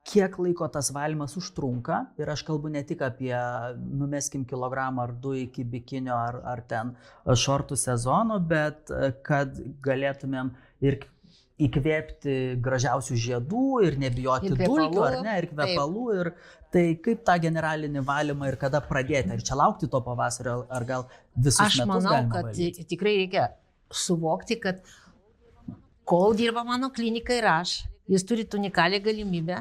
kiek laiko tas valymas užtrunka, ir aš kalbu ne tik apie numeskim kilogramą ar du iki bikinio ar ten šortų sezono, bet kad galėtumėm ir įkvėpti gražiausių žiedų ir nebijoti dulkių, ar ne, ir kvepalų. Ir tai kaip tą generalinį valymą ir kada pradėti? Ar čia laukti to pavasario, ar gal visus metus galima valyti? Aš manau, kad tikrai reikia suvokti, kad kol dirba mano klinika ir aš, jūs turite unikalią galimybę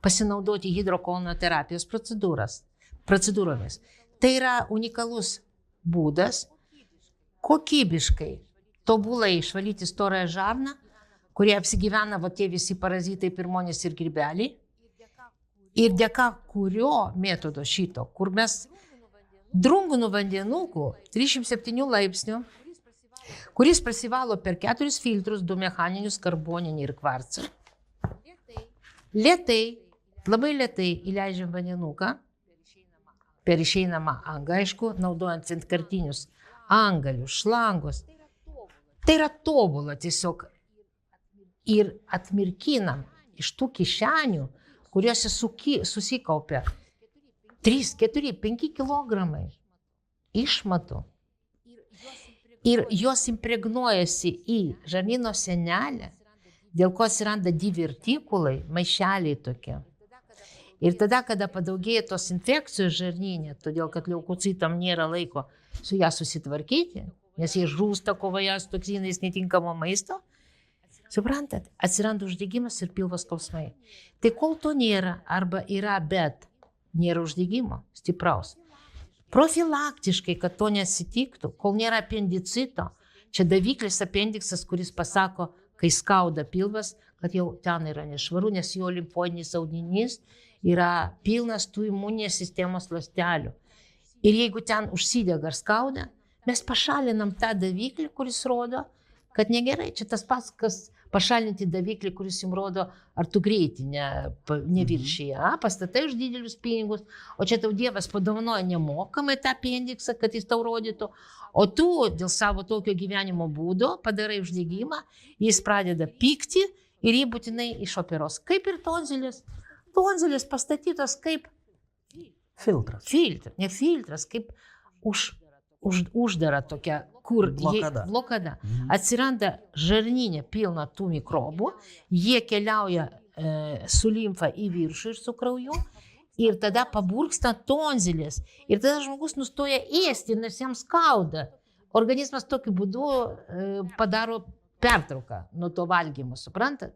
pasinaudoti hidrokoloniterapijos procedūromis. Tai yra unikalus būdas kokybiškai tobulai išvalyti storąją žarną, kurie apsigyvena tie visi parazitai, pirmonės ir grybeliai. Ir dėka kurio metodo šito, kur mes drungnų vandenukų 37 laipsnių, kuris prasivalo per 4 filtrus, 2 mechaninius, karboninį ir kvarcą, lėtai, labai lėtai įleidžiam vandenuką per išeinamą angą, aišku, naudojant centkartinius angalius, šlangus. Tai yra tobula tiesiog. Ir atmirkinam iš tų kišenių, kuriuose susikaupia 3, 4, 5 kilogramai išmatų. Ir jos impregnuojasi į žarnyno sienelę, dėl ko atsiranda divertikulai, maišeliai tokie. Ir tada, kada padaugėja tos infekcijos žarnyne, todėl kad leukocitam nėra laiko su ją susitvarkyti, nes jie žūsta kovoje su toksinais netinkamo maisto, suprantat, atsiranda uždegimas ir pilvo skausmai. Tai kol to nėra, arba yra, bet nėra uždegimo stipraus. Profilaktiškai, kad to nesitiktų, kol nėra apendicito, čia daviklis apendiksas, kuris pasako, kai skauda pilvas, kad jau ten yra nešvaru, nes jo limfoidinis audinys yra pilnas tų imuninės sistemos ląstelių. Ir jeigu ten užsidega ar skauda, mes pašalinam tą daviklį, kuris rodo, kad negerai. Čia tas pats, kas pašalinti daviklį, kuris jums rodo, ar tu greitį neviršyje. Pastatai už didelius pinigus, o čia tau Dievas padovanoja nemokamai tą apendiksą, kad jis tau rodytų. O tu dėl savo tokio gyvenimo būdo padarai uždegimą, jis pradeda pykti ir jį būtinai išoperos. Kaip ir tonzilės. Tonzilės pastatytos kaip filtras. Ne filtras, kaip uždara tokia, kur blokada. Atsiranda žarnyne pilna tų mikrobų, jie keliauja su limfa į viršų ir su krauju, ir tada paburksta tonzilės. Ir tada žmogus nustoja ėsti, nes jam skauda. Organizmas tokiu būdu padaro pertrauką nuo to valgymo, suprantat?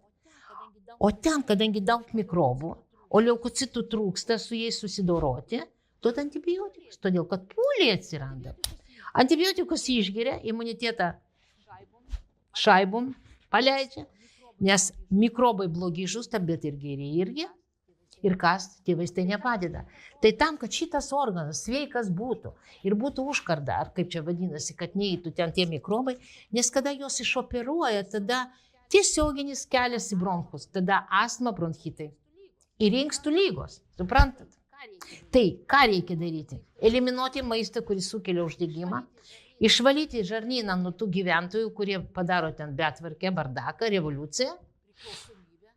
O ten, kadangi daug mikrobų, o leukocitų trūksta su jais susidoroti, duot antibiotikus, todėl kad pūliai atsiranda. Antibiotikus išgeria, imunitetą šaibom paleidžia, nes mikrobai blogi žūsta, bet ir geri irgi. Ir kas, tie vaistai nepadeda. Tai tam, kad šitas organas sveikas būtų ir būtų užkarda, ar kaip čia vadinasi, kad neįtų ten tie mikrobai, nes kada jos išoperuoja, tada tiesioginis kelias į bronchus, tada astma, bronchitai ir inkstų lygos, suprantat? Tai ką reikia daryti? Eliminuoti maistą, kuris sukelia uždegimą, išvalyti žarnyną nuo tų gyventojų, kurie padaro ten betvarkę, bardaką, revoliuciją,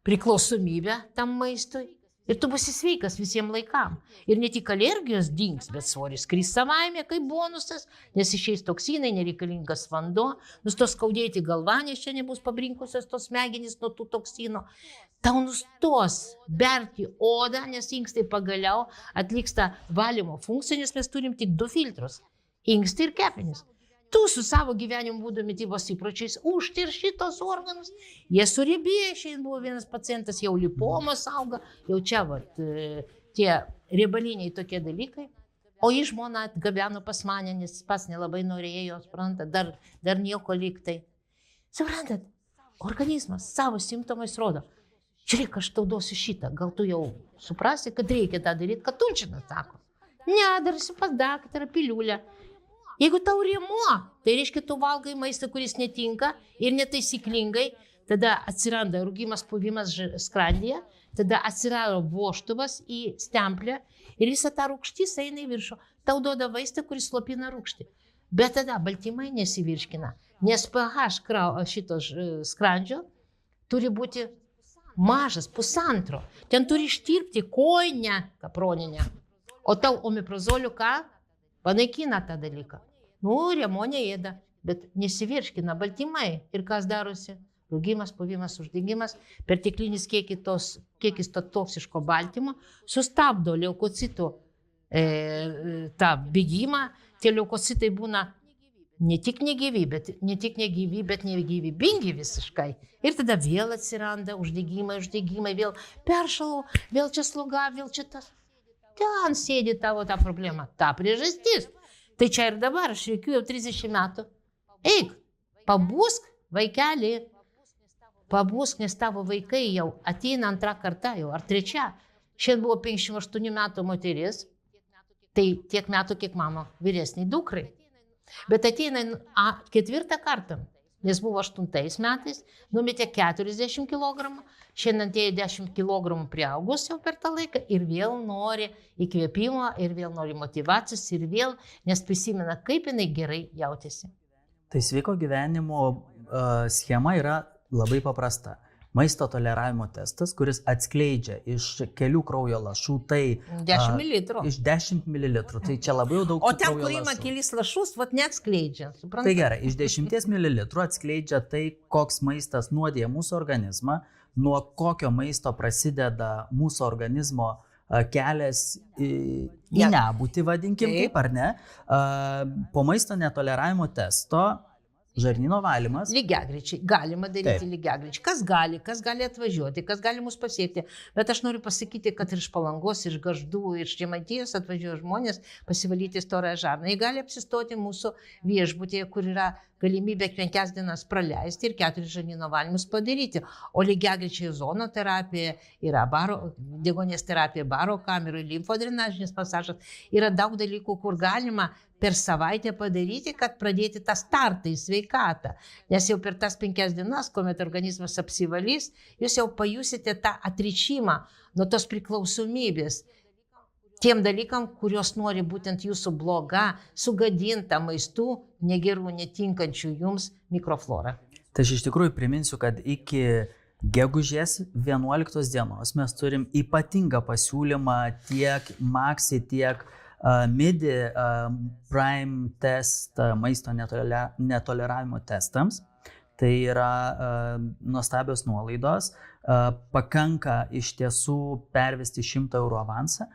priklausomybę tam maistui. Ir tu būsi sveikas visiems laikam. Ir ne tik alergijos dings, bet svoris kris savaime kaip bonusas, nes išeis toksinai, nereikalingas vanduo, nustos skaudėti galva, nes čia nebus pabrinkusios tos smegenys nuo tų toksinų. Tau nustos berti odą, nes inkstai pagaliau atliks tą valymo funkciją, nes mes turim tik 2 filtrus – inkstai ir kepenys. Tu su savo gyvenimo būdo mitybos įpročiais užterši tos organus, jie suriebėja, šiandien buvo vienas pacientas, jau lipomos auga, jau čia tie riebaliniai tokie dalykai, o jį žmona atgabeno pas mane, nes pas nelabai norėjo, suprantat, dar nieko lygtai. Suprantat, organizmas savo simptomais rodo, žiūrėk, aš tau duosiu šitą, gal tu jau suprasi, kad reikia tą daryti, kad Tulčinas sako. Ne, darsi pas daktarą piliulę. Jeigu tau rėmuo, tai reiškia, tu valgai maistą, kuris netinka ir netaisyklingai, tada atsiranda rūgimas, puvimas skrandyje, tada atsirado vožtuvas į stemplę ir visa ta rūgštis eina į viršų. Tau duoda vaistą, kuris slopina rūgštį. Bet tada baltymai nesivirškina, nes pH šito skrandžio turi būti Mažas, 1,5. Ten turi ištirpti koinę kaproninę. O tau omeprazoliu ką? Panaikina tą dalyką. Nu, rėmonė ėda, bet nesivirškina baltymai. Ir kas darosi? Rūgimas, puvimas, uždegimas, perteklinis kiekis to toksiško baltymo sustabdo leukocitų tą bėgimą. Tie leukocitai būna ne tik negyvi, bet negyvybingi visiškai. Ir tada vėl atsiranda uždegimai, vėl peršalau, vėl čia sloga, vėl čia tas. Ten sėdi tavo ta problema, ta priežastis. Tai čia ir dabar, aš reikiu jau 30 metų. Eik, pabūsk, vaikeli. Pabūsk, nes tavo vaikai jau ateina antrą kartą, jau ar trečią. Šiandien buvo 58 metų moteris, tai tiek metų, kiek mano vyresniai dukrai. Bet ateina 4 kartą, nes buvo 8 metais, numetė 40 kg, šiandien atėjo 10 kg priaugus jau per tą laiką ir vėl nori įkvėpimo, ir vėl nori motyvacijos, ir vėl, nes prisimena, kaip jinai gerai jautėsi. Tai sveiko gyvenimo schema yra labai paprasta. Maisto toleravimo testas, kuris atskleidžia iš kelių kraujo lašų, tai 10 ml. Iš 10 ml. Tai čia labai jau daug. O ten, kur ima kelis lašus, neatskleidžia. Suprantate? Tai gerai, iš 10 ml atskleidžia tai, koks maistas nuodija mūsų organizmą, nuo kokio maisto prasideda mūsų organizmo kelias į nebūtį, vadinkim taip ar ne. Po maisto netoleravimo testo žarnyno valymas. Lygiagrečiai. Galima daryti lygiagrečiai. Kas gali atvažiuoti, kas gali mus pasiekti. Bet aš noriu pasakyti, kad ir iš Palangos, iš Gargždų, iš Žemaitijos atvažiuoja žmonės pasivalyti storąją žarną. Jie gali apsistoti mūsų viešbutyje, kur yra galimybė 5 dienas praleisti ir 4 žarnyno valymus padaryti. O lygiagrečiai zonoterapija, yra deguonies terapija baro kamerų, limfodrenažinis masažas. Yra daug dalykų, kur galima per savaitę padaryti, kad pradėti tą startą į sveikatą. Nes jau per tas 5 dienas, kuomet organizmas apsivalys, jūs jau pajusite tą atrišimą nuo tos priklausomybės tiem dalykam, kurios nori būtent jūsų bloga, sugadinta maistų, negerų, netinkančių jums mikroflora. Tai aš iš tikrųjų priminsiu, kad iki gegužės 11 dienos mes turim ypatingą pasiūlymą tiek Maxi, tiek MIDI Prime test maisto netoleravimo testams. Tai yra nuostabios nuolaidos. Pakanka iš tiesų pervesti 100 € avansą.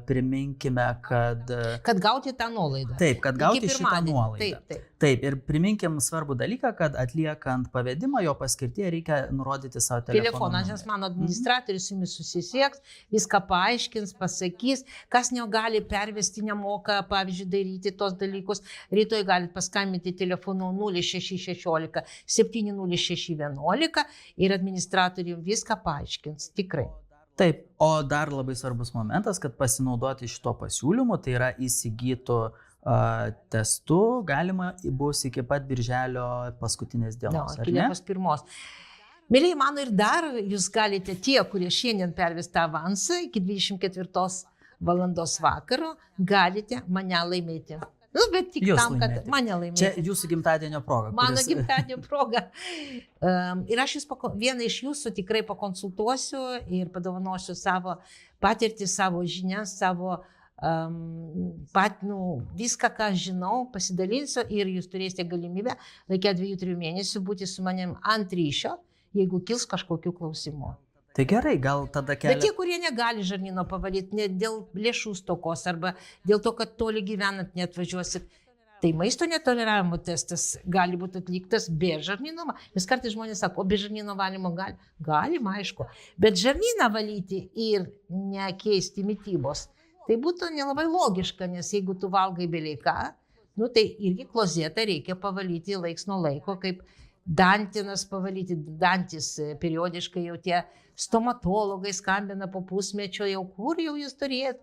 Priminkime, kad gauti tą nuolaidą. Taip, kad gauti šitą nuolaidą. Taip, ir priminkim svarbų dalyką, kad atliekant pavedimą jo paskirtyje reikia nurodyti savo telefoną. Nes mano administratorius su jumis susisieks, viską paaiškins, pasakys, kas negali pervesti, nemoka, pavyzdžiui, daryti tos dalykus. Rytoj galite paskambinti telefonu 0616 70611 ir administratorius viską paaiškins. Tikrai. Taip, o dar labai svarbus momentas, kad pasinaudoti šito pasiūlymu, tai yra įsigytų testų, galima bus iki pat birželio paskutinės dienos. Iki Liepos 1. Mėlyje mano, ir dar jūs galite, tie, kurie šiandien perves tą avansą, iki 24 valandos vakaro, galite mane laimėti. Nu, bet tik jūs tam, kad laimėti. mane laimėti. Čia jūsų gimtadienio proga. Mano gimtadienio proga. Ir aš vieną iš jūsų tikrai pakonsultuosiu ir padovanosiu savo patirtį, savo žinias, savo viską, ką žinau, pasidalinsiu ir jūs turėsite galimybę laikę 2-3 mėnesių būti su manim ant ryšio, jeigu kils kažkokių klausimų. Tai gerai, gal tada Bet tie, kurie negali žarnyno pavalyti dėl lėšų stokos arba dėl to, kad toli gyvenant neatvažiuosit, tai maisto netoleravimo testas gali būti atliktas be žarnyno. Nes kartais žmonės sako, o be žarnyno valymo gali? Galima, aišku. Bet žarnyną valyti ir nekeisti mitybos, tai būtų nelabai logiška, nes jeigu tu valgai beleiką, nu, tai irgi klozetą reikia pavalyti laiks nuo laiko, kaip dantinas pavalyti, dantis periodiškai jau tie stomatologai skambina po pusmečio, jau kur jau jūs turėt.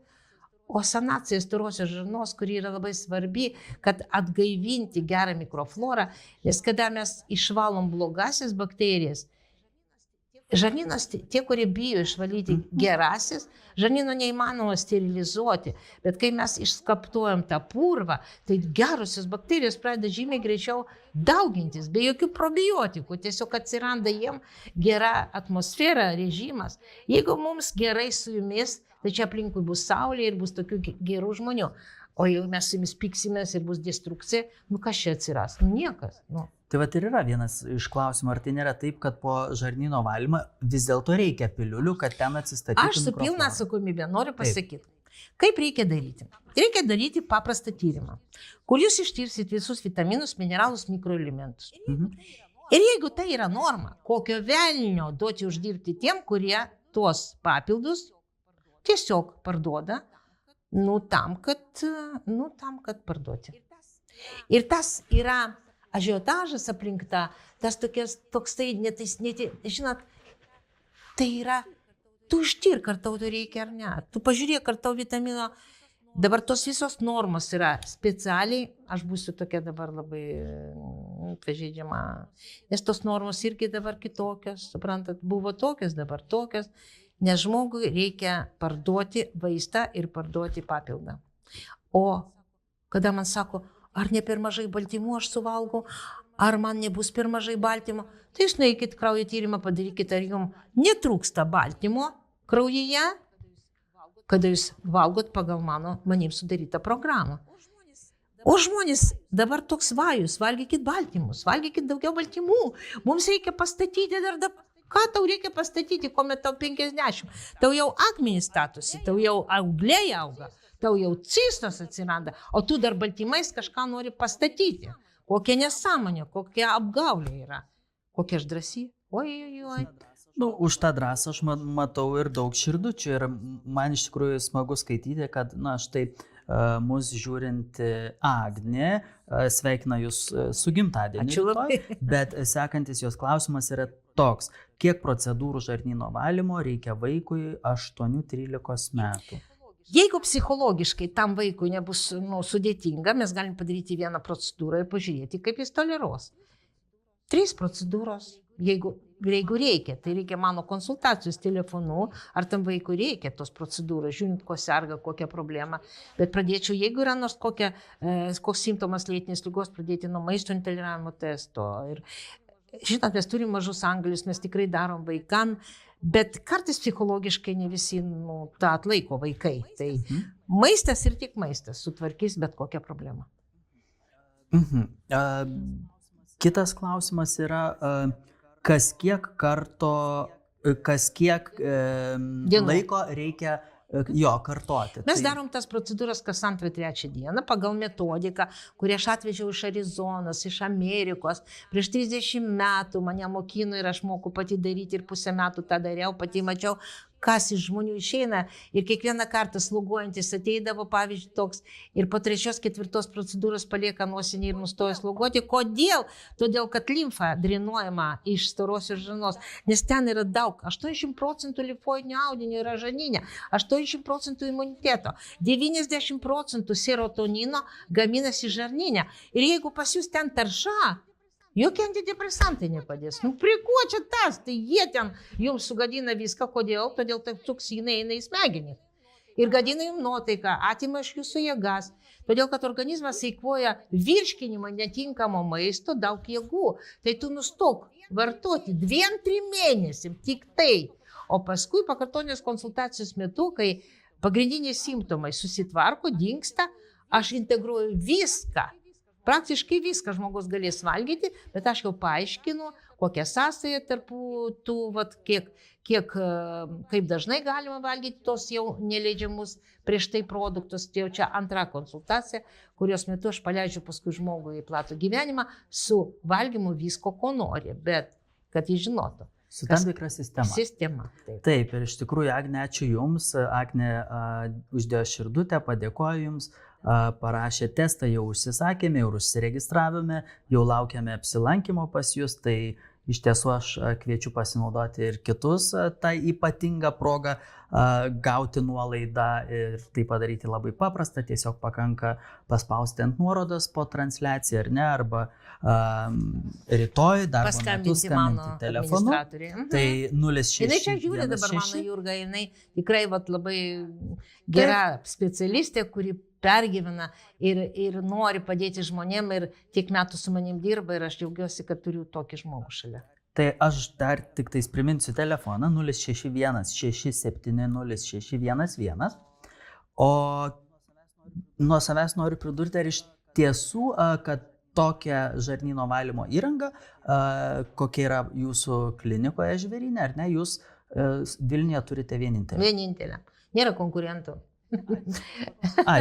O sanacija storosios žarnos, kuri yra labai svarbi, kad atgaivinti gerą mikroflorą, nes kada mes išvalom blogasias bakterijas, žarnynas, tie, kurie bijo išvalyti gerasis, žarnyno neįmanoma sterilizuoti, bet kai mes išskaptuojam tą purvą, tai gerosios bakterijos pradeda žymiai greičiau daugintis, be jokių probiotikų, tiesiog atsiranda jiem gera atmosfera, režimas. Jeigu mums gerai su jumis, tai čia aplinkui bus saulė ir bus tokių gerų žmonių. O jeigu mes su jumis piksimės ir bus destrukcija, kas čia atsiras? Niekas. Tai vat ir yra vienas iš klausimų, ar tai nėra taip, kad po žarnyno valymo vis dėlto reikia piliulių, kad ten atsistatytų Aš su pilna atsakomybė noriu pasakyti, kaip reikia daryti. Reikia daryti paprastą tyrimą, kur jūs ištirsit visus vitaminus, mineralus, mikroelementus. Ir jeigu tai yra norma, kokio velnio duoti uždirbti tiem, kurie tuos papildus tiesiog parduoda, tam, kad parduoti. Ir tas yra ažiotažas aplink tą, tas toksai, žinot, tai yra, tu ištirk, ar tau to reikia ar ne. Tu pažiūrėk, ar tau vitamino, dabar tos visos normos yra specialiai, aš būsiu tokia dabar labai pažeidžiama, nes tos normos irgi dabar kitokios, suprantat, buvo tokios, dabar tokios, nes žmogui reikia parduoti vaistą ir parduoti papildą. O kada man sako, ar ne per mažai baltymų aš suvalgau, ar man nebus per mažai baltymo, tai jūs nueikit kraujo tyrimą, padarykit, ar jums netrūksta baltymo kraujyje, kada jūs valgot pagal manim sudarytą programą. O žmonės dabar toks vajus, valgykit baltymus, valgykit daugiau baltymų, mums reikia pastatyti dar. Ką tau reikia pastatyti, kuomet tau 50? Tau jau akmenys statosi, tau jau augliai auga, tau jau cistos atsiranda, o tu dar baltymais kažką nori pastatyti. Kokia nesąmonė, kokia apgaulė yra. Kokia aš drąsi. Oi. Už tą drąsą aš matau ir daug širdučių ir man iš tikrųjų smagu skaityti, kad, štai mus žiūrinti Agnė sveikina jūs su gimtadieniu. Ačiū labai. Bet sekantis jos klausimas yra toks, kiek procedūrų žarnyno valymo reikia vaikui 8-13 metų? Jeigu psichologiškai tam vaikui nebus sudėtinga, mes galim padaryti vieną procedūrą ir pažiūrėti, kaip jis toleruos. 3 procedūros, jeigu reikia, tai reikia mano konsultacijos telefonu, ar tam vaikui reikia tos procedūros, žiūrint, ko serga, kokią problemą. Bet pradėčiau, jeigu yra nors koks simptomas lėtinės ligos, pradėti nuo maisto intoleravimo testo. Ir, žinot, mes turim mažus angelius, mes tikrai darom vaikam, bet kartais psichologiškai ne visi tą atlaiko vaikai. Tai maistas ir tik maistas sutvarkys bet kokią problemą. Kitas klausimas yra, kas kiek laiko reikia kartoti. Mes darom tas procedūras kas 2-3 dieną pagal metodiką, kurią aš atvežiau iš Arizonos, iš Amerikos. Prieš 30 metų mane mokino ir aš moku pati daryti ir pusę metų tą dariau, pati mačiau, kas iš žmonių išeina ir kiekvieną kartą sloguojantis ateidavo, pavyzdžiui, toks ir po 3-4 procedūros palieka nosinį ir nustoja sloguoti. Kodėl? Todėl, kad limfa drenuojama iš storosios žarnos, nes ten yra daug, 80% limfoidinio audinio yra žarnyne, 80% imuniteto, 90% serotonino gaminasi žarnyne. Ir jeigu pas jūs ten tarša, jokie antidepresantai nepadės. Prie ko čia tas? Tai jie ten jums sugadina viską. Kodėl? Todėl toksinai eina į smegenį. Ir gadina jums nuotaiką, atima iš jūsų jėgas. Todėl, kad organizmas eikvoja virškinimą netinkamo maisto daug jėgų. Tai tu nustok vartoti 2-3 mėnesiam, tik tai. O paskui pakartotinės konsultacijos metu, kai pagrindiniai simptomai susitvarko, dingsta, aš integruoju viską. Praktiškai viską žmogus galės valgyti, bet aš jau paaiškinu, kokia sąsaja tarp tų, kaip dažnai galima valgyti tos jau neleidžiamus prieš tai produktus. Tai jau čia antra konsultacija, kurios metu aš paleidžiu paskui žmogui į platų gyvenimą su valgymu visko, ko nori, bet kad jis žinotų. Su tam tikra sistema. Sistema. Taip, ir iš tikrųjų, Agne, ačiū Jums. Agne uždėjo širdutę, padėkoju Jums. Parašė testą, jau užsisakėme, jau užsiregistravome, jau laukiame apsilankimo pas Jūs, tai iš tiesų aš kviečiu pasinaudoti ir kitus tą ypatingą progą gauti nuolaidą ir tai padaryti labai paprasta, tiesiog pakanka paspausti ant nuorodos po transliaciją ar ne, arba rytoj darbo metu skambinti telefonu. Tai 06. Jinai čia žiūri dabar mano Jurga, jinai tikrai labai gera specialistė, kuri pergyvena ir nori padėti žmonėm ir tiek metų su manim dirba ir aš džiaugiuosi, kad turiu tokį žmogų šalia. Tai aš dar tik tais priminsiu telefoną 061 670 611, o nuo savęs noriu pridurti, ar iš tiesų, kad tokia žarnyno valymo įranga, kokia yra jūsų klinikoje Žvėryne, ar ne, jūs Vilniuje turite vienintelę? Vienintelę. Nėra konkurentų.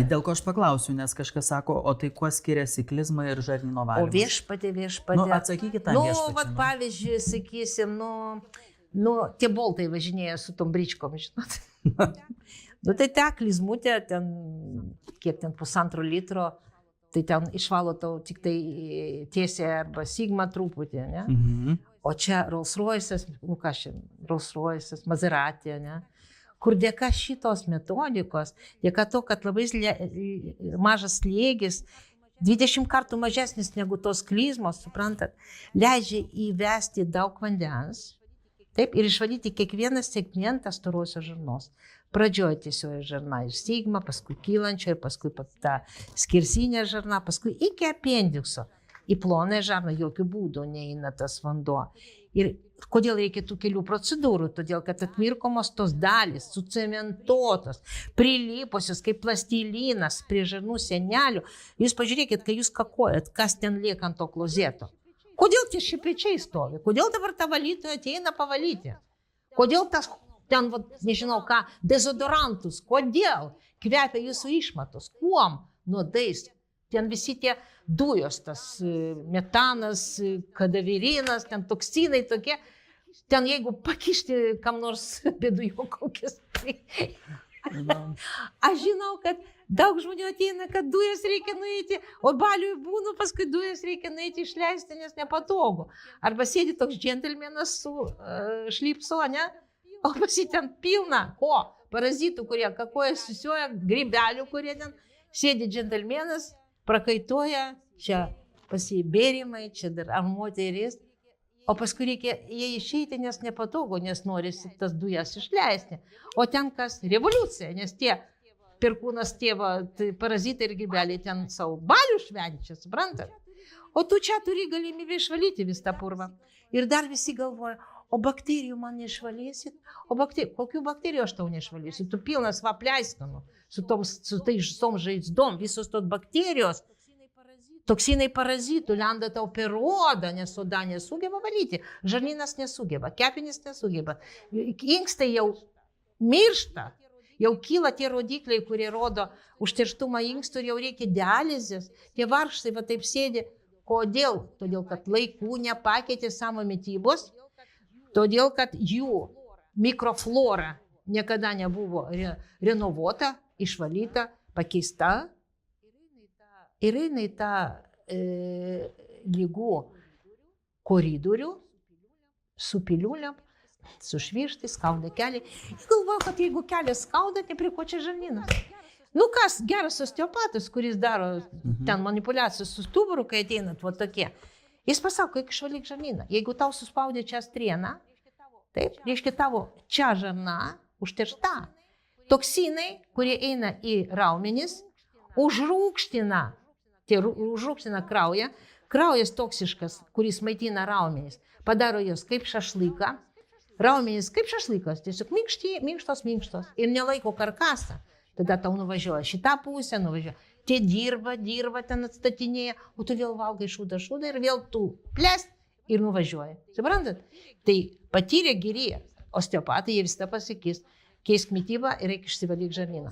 Dėl ko aš paklausiu, nes kažkas sako, o tai kuo skiriasi klizma ir žarnyno valymas? O viešpatė. Atsakykite tą viešpatį. Pavyzdžiui, sakysim, tie boltai važinėja su tom bričkom, žinot. Tai ta klizmutė, kiek ten 1,5 litro, tai ten išvalo tau tik tai tiesiai arba sigma truputį, ne? O čia Rolls Royce'as, Rolls-Royce'as, Maserati, ne? Kur dėka šitos metodikos, dėka to, kad labai mažas slėgis, 20 kartų mažesnis negu tos klizmos, suprantat, leidžia įvesti daug vandens, taip, ir išvalyti kiekvieną segmentą storosios žarnos. Pradžioje tiesioji žarna ir sigma, paskui kylančio, ir paskui ta skersinė žarna, paskui iki apendikso. Į plonąją žarną jokių būdų neina tas vanduo. Ir kodėl reikia tų kelių procedūrų? Todėl, kad atmirkomos tos dalys, sucementuotos, prilipusios kaip plastilinas prie žarnų sienelių. Jūs pažiūrėkit, kai jūs kakojat, kas ten lieka ant to klozeto. Kodėl tie šepečiai stovi? Kodėl dabar ta valytoja ateina pavalyti? Kodėl tas ten, nežinau ką, dezodorantus? Kodėl kvepia jūsų išmatos? Kuom? Nuodais. Ten visi tie dujos, tas metanas, kadavirinas, ten toksinai tokie. Ten jeigu pakišti kam nors bėdujų kokias. Aš žinau, kad daug žmonių ateina, kad dujas reikia nueiti, o baliui būnu, paskui dujas reikia nueiti išleisti, nes nepatogu. Arba sėdi toks džentelmenas su šlipsu, ne? O pasi ten pilna, ko? Parazitų, kurie kakoja, susioja, grybelių, kurie ten sėdi džentelmenas, prakaituoja, čia pasibėrimai, čia dar ar moteris, o paskui reikia jie išeiti, nes nepatogu, nes norisi tas dujas išleisti. O ten kas? Revoliucija, nes tie perkūnas tėvo parazitai ir grybeliai ten savo balių švenčia, suprantat? O tu čia turi galimybę išvalyti visą tą purvą. Ir dar visi galvoja, o bakterijų man neišvalysit? Kokių bakterijų aš tau neišvalysiu? Tu pilnas vapleiskanų. Su tom žaizdom, visos tos bakterijos, toksinai parazitų, lenda tau per odą, nes oda nesugeba valyti, žarnynas nesugeba, kepenys nesugeba, inkstai jau miršta, jau kyla tie rodikliai, kurie rodo užterštumą inkstų ir jau reikia dializės, tie vargšai va taip sėdi. Kodėl? Todėl, kad laikų nepakeitė savo mitybos, todėl, kad jų mikroflora niekada nebuvo renovuota, išvalyta, pakeista. Ir eina į tą lygų koridorių su piliuliam, su švirštais, skauda keliai. Jis galvoja, kad jeigu kelias skauda, tai prie ko čia žarnynas? Kas geras osteopatas, kuris daro ten manipulacijos su stuburu, kai ateinat va tokie. Jis pasako, eik išvalyk žarnyną. Jeigu tau suspaudė čia strieną, taip, reiškia tavo čia žarna užteršta. Toksinai, kurie eina į raumenis, užrūgština kraują. Kraujas toksiškas, kuris maitina raumenis, padaro jos kaip šašlyką. Raumenis kaip šašlykas, tiesiog minkštos. Ir nelaiko karkasą. Tada tau nuvažiuoja šitą pusę, nuvažiuoja. Tie dirba, ten atstatinėja, o tu vėl valgai šūdą ir vėl tu plėst ir nuvažiuoja. Suprantat? Tai patyrė geri osteopatai, jie visada pasakys, keisk mitybą ir reikia išsivalyk žarnyną.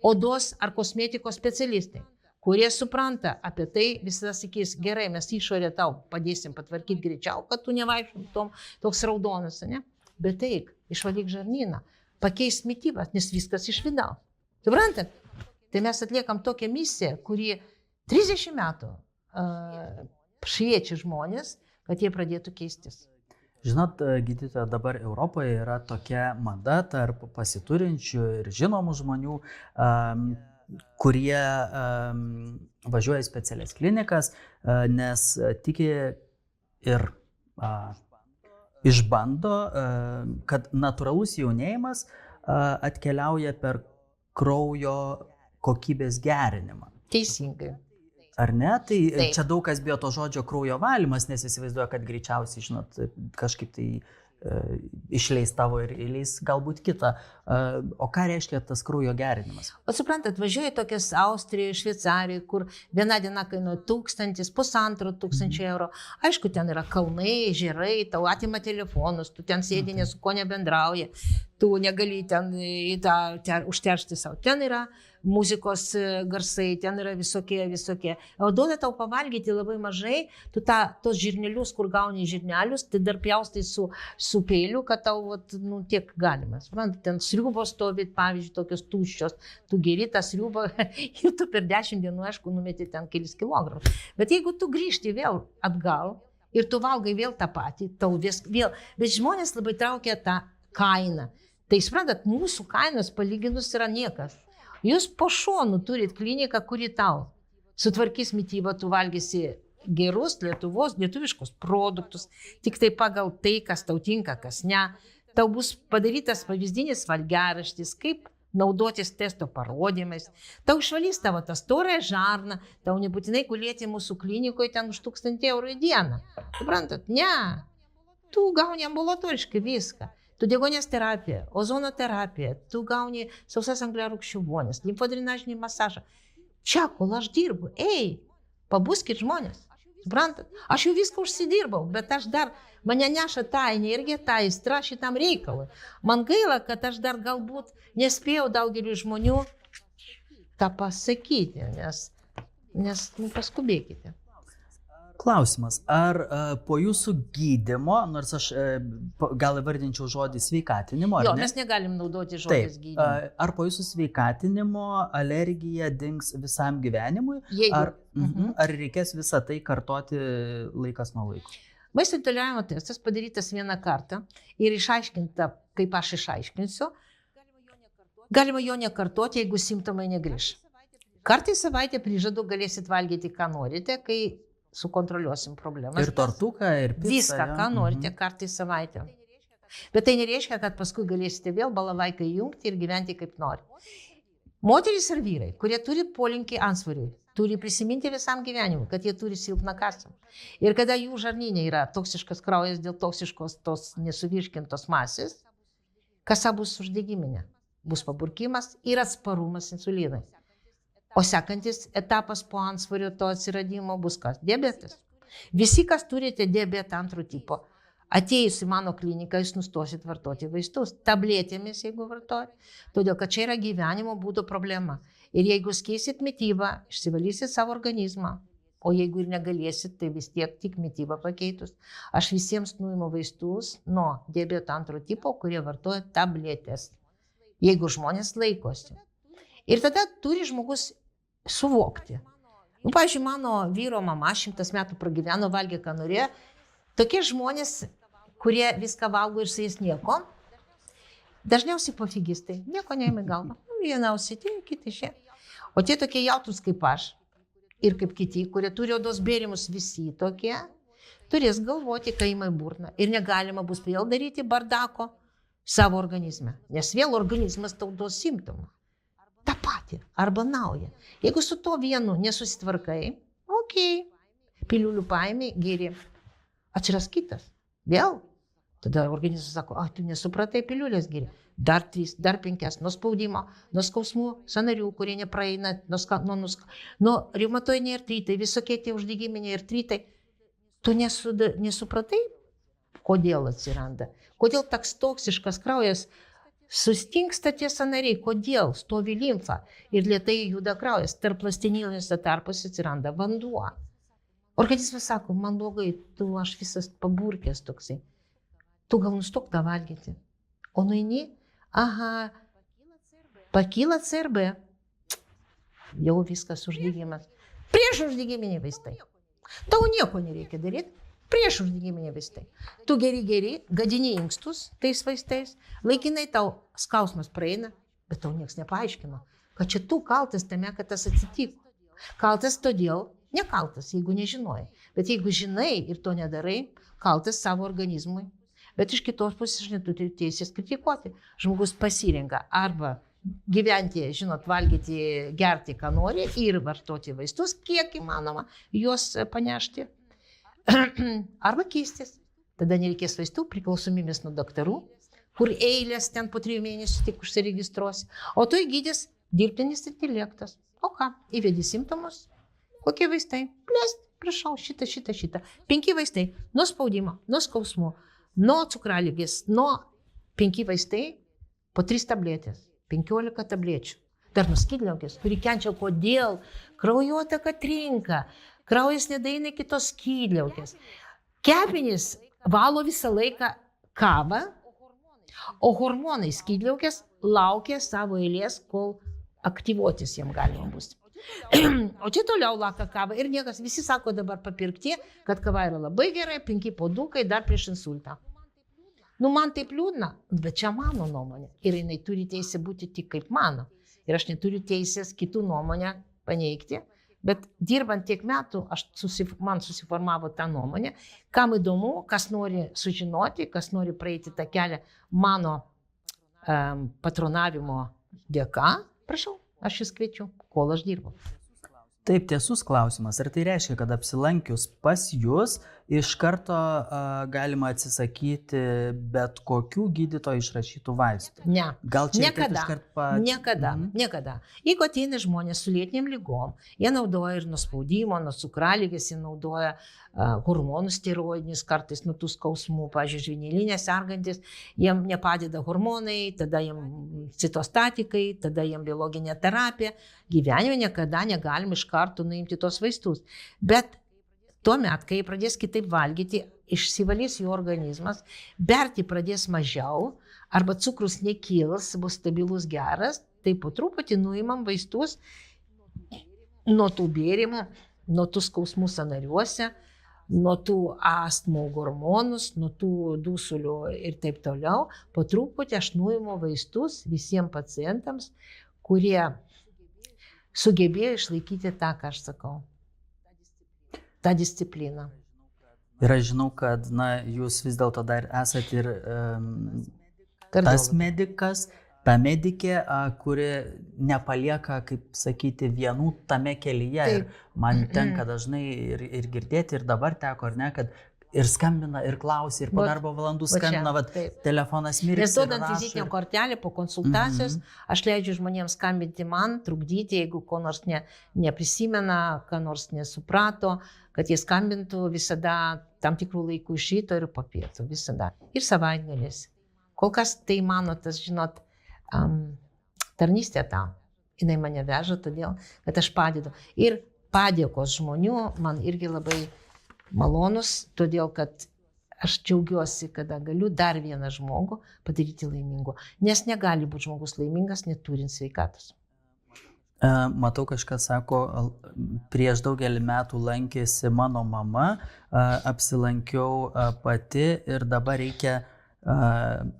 Odos ar kosmetikos specialistai, kurie supranta apie tai, visada sakys, gerai, mes išorę tau padėsim patvarkyti greičiau, kad tu nevaikštum toks raudonas, ne? Bet taip, išvalyk žarnyną, pakeisk mitybą, nes viskas iš vidaus. Suprantat? Tai mes atliekam tokią misiją, kuri 30 metų šviečia žmonės, kad jie pradėtų keistis. Žinot, gydytoja, dabar Europoje yra tokia mada tarp pasiturinčių ir žinomų žmonių, kurie važiuoja į specialias klinikas, nes tiki ir išbando, kad natūralus jaunėjimas atkeliauja per kraujo kokybės gerinimą. Teisingai. Ar ne? Tai Taip. čia daug kas bijo to žodžio kraujo valymas, nes įsivaizduoja, kad greičiausiai, žinot, kažkaip tai išleis tavo ir įleis galbūt kitą. O ką reiškia tas kraujo gerinimas? O suprantat, važiuoju tokias Austrijoje, Šveicarijoje, kur viena diena kainuoja 1000, 1500 eurų. Aišku, ten yra kalnai, žerai, tau atima telefonus, tu ten sėdi, su ko nebendrauji, tu negali ten užteršti savo. Ten yra muzikos garsai, ten yra visokie. O duoda tau pavalgyti labai mažai, tu tos žirnelius, kur gauni žirnelius, tai dar pjaustai su peiliu, kad tau tiek galima. Suprantat, ten sriubos stovi, pavyzdžiui, tokios tuščios, tu geri tą sriubą ir tu per 10 dienų, aišku, numeti ten kelis kilogramus. Bet jeigu tu grįžti vėl atgal ir tu valgai vėl tą patį, tau vėl, bet žmonės labai traukia tą kainą. Tai suprantat, mūsų kainos palyginus yra niekas. Jūs po šonu turit kliniką, kuri tau sutvarkys mitybą, tu valgysi gerus lietuviškus produktus, tik tai pagal tai, kas tau tinka, kas ne. Tau bus padarytas pavyzdinis valgiaraštis, kaip naudotis testo parodymais. Tau išvalys tavo tą storąją žarną, tau nebūtinai gulėti mūsų klinikoje ten už 1000 eurų į dieną. Suprantat? Ne. Tu gauni ambulatoriškai viską. Tu deguonies terapija, ozono terapija, tu gauni sausas angliarūgščių vonės, limfodrenažinį masažą. Čia, kol aš dirbu, pabuskit žmonės. Suprantat? Aš jau viską užsidirbau, bet mane neša tą energiją, tą aistrą šitam reikalui. Man gaila, kad aš dar galbūt nespėjau daugeliu žmonių tą pasakyti, nes paskubėkite. Klausimas, ar po jūsų gydymo, nors aš gal įvardinčiau žodį sveikatinimo, ar ne? Mes negalim naudoti žodis gydymo. Ar po jūsų sveikatinimo alergija dings visam gyvenimui? Ar reikės visą tai kartoti laikas nuo laiko? Maisto toleravimo testas padarytas vieną kartą ir išaiškinta, kaip aš išaiškinsiu, galima jo nekartoti, jeigu simptomai negrįš. Kartą į savaitę prižadu galėsit valgyti, ką norite, kai sukontroliuosim problemas. Ir tortuką, ir pizzą. Viską, ką norite, kartą į savaitę. Bet tai nereiškia, kad paskui galėsite vėl balalaiką įjungti ir gyventi kaip nori. Moterys ir vyrai, kurie turi polinkį antsvoriui, turi prisiminti visam gyvenimui, kad jie turi silpną kasą. Ir kada jų žarnyne yra toksiškas kraujas dėl toksiškos tos nesuvirškintos masės, kasa bus uždegiminė, bus paburkimas ir atsparumas insulinai. O sekantis etapas po antsvorio to atsiradimo bus kas? Diabetas. Visi, kas turite diabetą antro tipo, atėjus į mano kliniką, jūs nustosit vartoti vaistus, tabletėmis, jeigu vartojate, todėl kad čia yra gyvenimo būdo problema. Ir jeigu keisit mitybą, išsivalysit savo organizmą, o jeigu ir negalėsit, tai vis tiek tik mitybą pakeitus. Aš visiems nuimu vaistus nuo diabeto antro tipo, kurie vartoja tabletės, jeigu žmonės laikosi. Ir tada turi žmogus suvokti. Pavyzdžiui, mano vyro mama 100 metų pragyveno, valgė, ką norėjo. Tokie žmonės, kurie viską valgo ir su jais nieko, dažniausiai pofigistai, nieko neėmė galvą. Vienausiai tie, kiti šie. O tie tokie jautrūs kaip aš ir kaip kiti, kurie turi odos bėrimus, visi tokie, turės galvoti, ką ima į burną. Ir negalima bus vėl daryti bardako savo organizme, nes vėl organizmas tau duos simptomų. Ta pati, arba nauja. Jeigu su to vienu nesusitvarkai, piliulių paėmė, geri, atsiras kitas. Vėl. Tada organizmas sako, tu nesupratai, piliulės geri. Dar 3, dar 5, nuo spaudimo, nuo skausmų sąnarių, kurie nepraeina, nuo reumatoidiniai artritai, visokie tie uždegiminiai artritai. Tu nesupratai, kodėl atsiranda. Kodėl toks toksiškas kraujas sustingsta tie sąnariai, kodėl stovi limfa ir lėtai juda kraujas, tarp ląsteliniuose tarpuose atsiranda vanduo. Organizmas sako, man blogai, aš visas paburkęs toksai. Tu gal nustok tą valgyti. O nueini, pakyla CRB, jau viskas uždegimas. Prieš uždegiminiai vaistai. Tau nieko nereikia daryti, Priešuždegiminiai vaistai. Tu geri, gadini inkstus tais vaistais, laikinai tau skausmas praeina, bet tau niekas nepaaiškino, kad čia tu kaltas tame, kad tas atsitiko. Kaltas todėl, nekaltas, jeigu nežinojai. Bet jeigu žinai ir to nedarai, kaltas savo organizmui. Bet iš kitos pusės aš neturiu teisės kritikuoti. Žmogus pasirenka arba gyventi, žinot, valgyti, gerti, ką nori ir vartoti vaistus, kiek įmanoma juos panešti. Arba keistis. Tada nereikės vaistų, priklausomybės nuo daktarų, kur eilės ten po 3 mėnesių tik užsiregistruosi. O tu įgydys dirbtinis intelektas. O ką? Įvedi simptomus. Kokie vaistai? Plėst, prašau, šitą. 5 vaistai. Nuo spaudimo, nuo skausmų, nuo cukraligės, nuo 5 vaistai po 3 tabletės. 15 tablečių. Dar nuo skydliaukės, kuri kenčia, kodėl? Kraujotaka trinka, kraujas nedaeina iki tos skydliaukės. Kepenys valo visą laiką kavą, o hormonai skydliaukės laukia savo eilės, kol aktyvuotis jam galima bus. O čia toliau laka kava ir niekas, visi sako dabar papirkti, kad kava yra labai gerai, 5 puodukai dar prieš insultą. Nu, man taip liūdna, bet čia mano nuomonė. Ir jinai turi teisę būti tik kaip mano. Ir aš neturiu teisės kitų nuomonę paneigti. Bet dirbant tiek metų, man susiformavo tą nuomonę. Kam įdomu, kas nori sužinoti, kas nori praeiti tą kelią mano patronavimo dėka, prašau, aš jūs kviečiu, kol aš dirbu. Taip, tiesus klausimas. Ar tai reiškia, kad apsilankius pas jūs iš karto galima atsisakyti bet kokių gydytojo išrašytų vaistų? Ne. Gal čia niekada. Niekada. Jeigu ateina žmonės su lėtinėm lygom, jie naudoja ir nuo spaudimo, nuo cukraligės, jie naudoja hormonus steroidinius, kartais nuo tų skausmų, pavyzdžiui, žvynelinės sergantis, jiem nepadeda hormonai, tada jiem citostatikai, tada jiem biologinė terapija. Gyvenime niekada negalim iš karto nuimti tos vaistus. Bet tuomet, kai pradės kitaip valgyti, išsivalys jų organizmas, berti pradės mažiau, arba cukrus nekils, bus stabilus geras, tai po truputį nuimam vaistus nuo tų bėrimų, nuo tų skausmų sąnariuose, nuo tų astmų hormonus, nuo tų dusulių ir taip toliau. Po truputį aš nuimu vaistus visiems pacientams, kurie sugebėjo išlaikyti tą, ką aš sakau. tą discipliną. Ir aš žinau, kad jūs vis dėlto dar esate ir tas medikas, ta medikė, kuri nepalieka, kaip sakyti, vienų tame kelyje. Taip. Ir man tenka dažnai ir girdėti, ir dabar teko, ar ne, kad ir skambina, ir klausia, ir po darbo valandų skambina, telefonas mirksi. Nes duodant vizitinę kortelę po konsultacijos, aš leidžiu žmonėms skambinti man, trukdyti, jeigu ko nors neprisimena, ką nors nesuprato, kad jie skambintų visada tam tikrų laikų iš ryto ir po pietų, visada. Ir savaitgalis. Kol kas tai mano, tas, žinot, tarnystė ta. Jinai mane veža, todėl, kad aš padedu. Ir padėkos žmonių man irgi labai malonus, todėl, kad aš džiaugiuosi, kada galiu dar vieną žmogų padaryti laimingu. Nes negali būti žmogus laimingas, neturint sveikatos. Matau, kažkas sako, prieš daugelį metų lankėsi mano mama, apsilankiau pati ir dabar reikia